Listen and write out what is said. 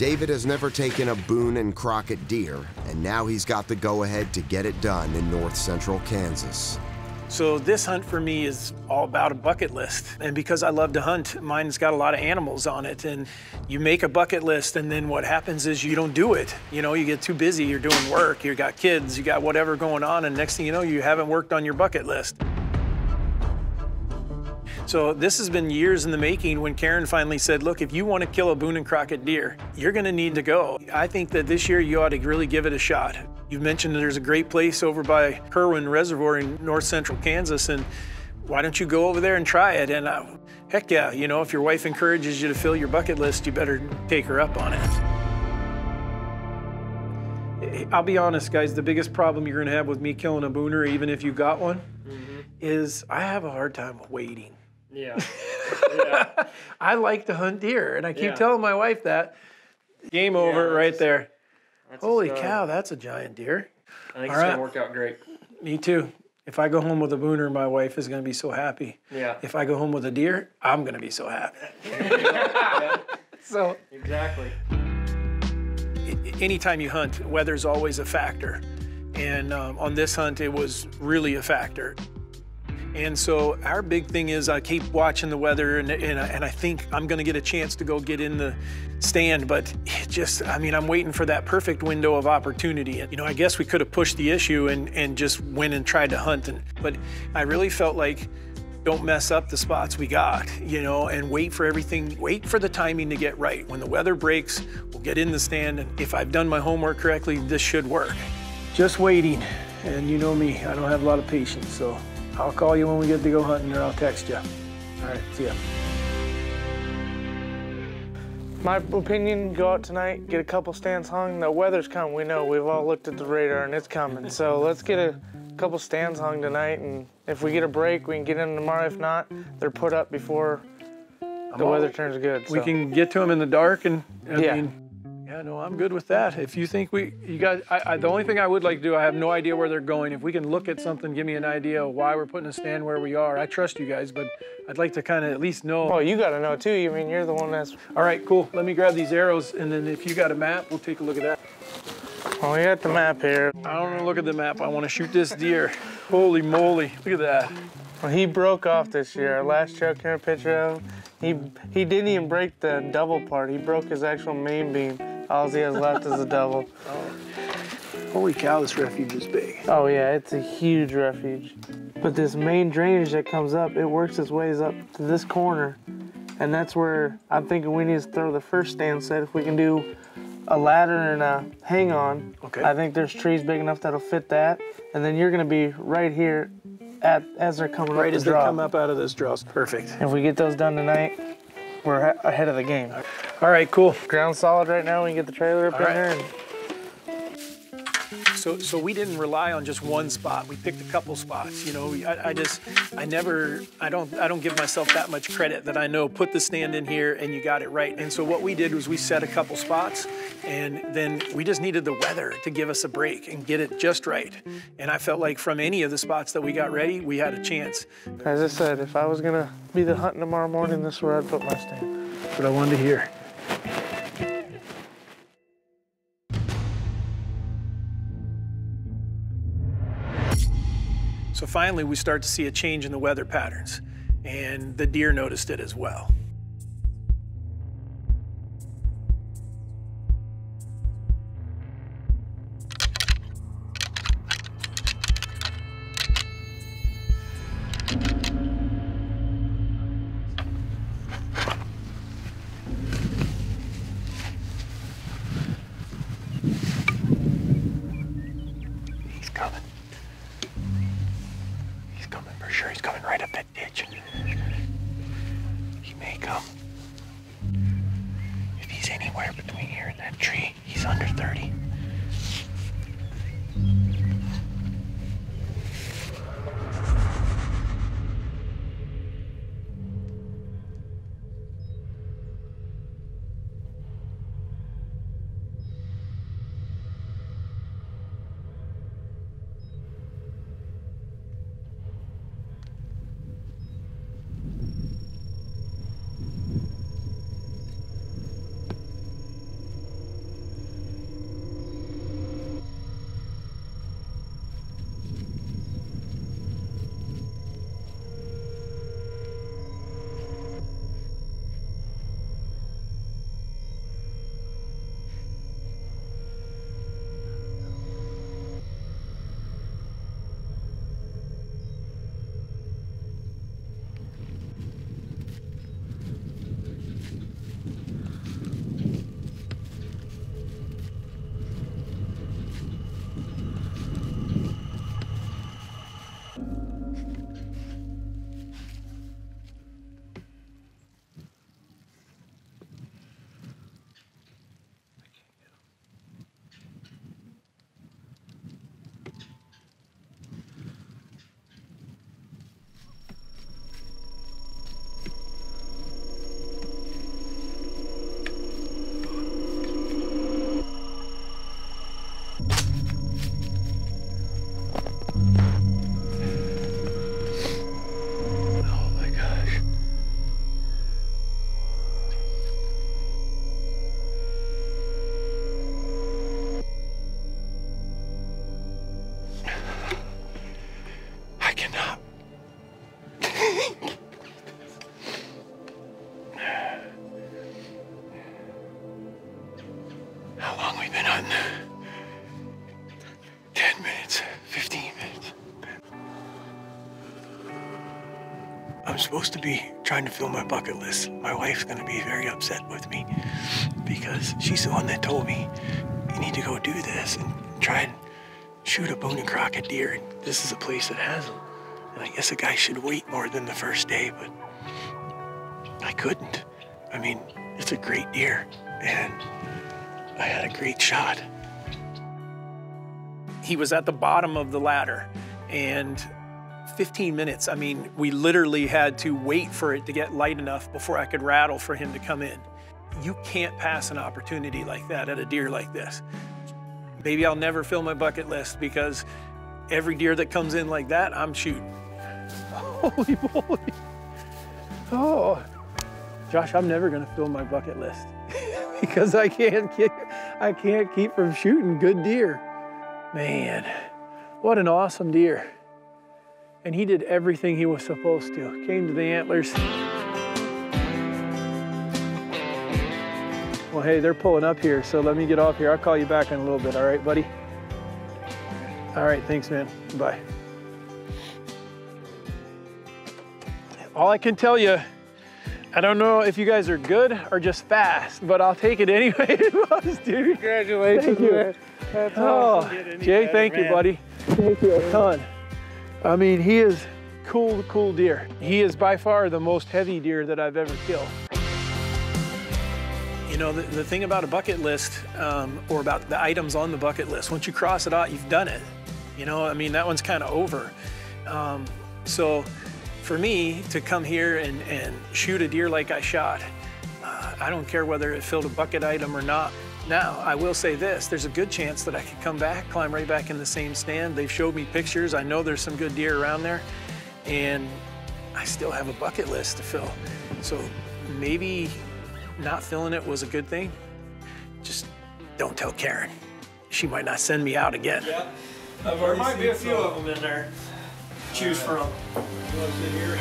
David has never taken a Boone and Crockett deer, and now he's got the go-ahead to get it done in north central Kansas. So this hunt for me is all about a bucket list. And because I love to hunt, mine's got a lot of animals on it. And you make a bucket list, and then what happens is you don't do it. You know, you get too busy, you're doing work, you got kids, you got whatever going on, and next thing you know, you haven't worked on your bucket list. So this has been years in the making when Karen finally said, look, if you want to kill a Boone and Crockett deer, you're going to need to go. I think that this year you ought to really give it a shot. You mentioned that there's a great place over by Kerwin Reservoir in north central Kansas, and why don't you go over there and try it? And heck yeah, you know, if your wife encourages you to fill your bucket list, you better take her up on it. I'll be honest, guys, the biggest problem you're going to have with me killing a booner, even if you got one, is I have a hard time waiting. Yeah. I like to hunt deer, and I keep telling my wife that. Game over right there. Holy cow, that's a giant deer. I think it's going to work out great. Me too. If I go home with a booner, my wife is going to be so happy. Yeah. If I go home with a deer, I'm going to be so happy. So exactly. Anytime you hunt, weather's always a factor. And on this hunt, it was really a factor. And so our big thing is I keep watching the weather, and I think I'm going to get a chance to go get in the stand, but it just, I mean, I'm waiting for that perfect window of opportunity. You know, I guess we could have pushed the issue and just went and tried to hunt, but I really felt like don't mess up the spots we got, you know, and wait for everything, wait for the timing to get right. When the weather breaks, we'll get in the stand, and if I've done my homework correctly, this should work. Just waiting, and you know me, I don't have a lot of patience, so I'll call you when we get to go hunting, or I'll text you. All right, see ya. My opinion, go out tonight, get a couple stands hung. The weather's coming, we know. We've all looked at the radar and it's coming. So let's get a couple stands hung tonight, and if we get a break, we can get in tomorrow. If not, they're put up before the weather turns good. We can get to them in the dark, and I mean, yeah, no, I'm good with that. If you think you guys, the only thing I would like to do, I have no idea where they're going. If we can look at something, give me an idea of why we're putting a stand where we are. I trust you guys, but I'd like to kind of at least know. Well, you got to know too. I mean, you're the one that's... All right, cool. Let me grab these arrows, and then if you got a map, we'll take a look at that. Well, we got the map here. I don't want to look at the map. I want to shoot this deer. Holy moly, look at that. Well, he broke off this year. Our last truck here, a picture of him. He didn't even break the double part. He broke his actual main beam. All he has left is a double. Oh. Holy cow, this refuge is big. Oh yeah, it's a huge refuge. But this main drainage that comes up, it works its ways up to this corner. And that's where I'm thinking we need to throw the first stand set. If we can do a ladder and a hang on, I think there's trees big enough that'll fit that. And then you're gonna be right here as they're coming up the Right as they come up out of this draw. Perfect. If we get those done tonight, we're ahead of the game. All right, cool. Ground solid right now. We can get the trailer up in there. And... So we didn't rely on just one spot. We picked a couple spots. You know, I don't give myself that much credit that I know put the stand in here and you got it right. And so what we did was we set a couple spots, and then we just needed the weather to give us a break and get it just right. And I felt like from any of the spots that we got ready, we had a chance. As I said, if I was gonna be the hunting tomorrow morning, this is where I'd put my stand. That's what I wanted to hear. So finally, we start to see a change in the weather patterns, and the deer noticed it as well. He's coming right up that ditch. He may come. If he's anywhere between here and that tree, he's under 30. I'm supposed to be trying to fill my bucket list. My wife's gonna be very upset with me because she's the one that told me, you need to go do this and try and shoot a Boone and Crockett deer. And this is a place that has them. And I guess a guy should wait more than the first day, but I couldn't. I mean, it's a great deer, and I had a great shot. He was at the bottom of the ladder, and 15 minutes, I mean, we literally had to wait for it to get light enough before I could rattle for him to come in. You can't pass an opportunity like that at a deer like this. Maybe I'll never fill my bucket list because every deer that comes in like that, I'm shooting. Holy moly. Oh, Josh, I'm never gonna fill my bucket list because I can't keep from shooting good deer. Man, what an awesome deer. And he did everything he was supposed to. Came to the antlers. Well, hey, they're pulling up here, so let me get off here. I'll call you back in a little bit, all right, buddy? All right, thanks, man. Bye. All I can tell you, I don't know if you guys are good or just fast, but I'll take it anyway. It was, dude. Congratulations, Thank you. man. That's Oh, awesome. Jay, thank you, buddy. Thank you a ton. I mean, he is cool deer. He is by far the most heavy deer that I've ever killed. You know, the thing about a bucket list, or about the items on the bucket list, once you cross it out, you've done it. You know, I mean, that one's kind of over. So for me to come here and shoot a deer like I shot, I don't care whether it filled a bucket item or not. Now, I will say this, there's a good chance that I could come back, climb right back in the same stand. They've showed me pictures. I know there's some good deer around there, and I still have a bucket list to fill. So maybe not filling it was a good thing. Just don't tell Karen. She might not send me out again. Yeah. There might be a few of them in there. Choose from. You want to sit here?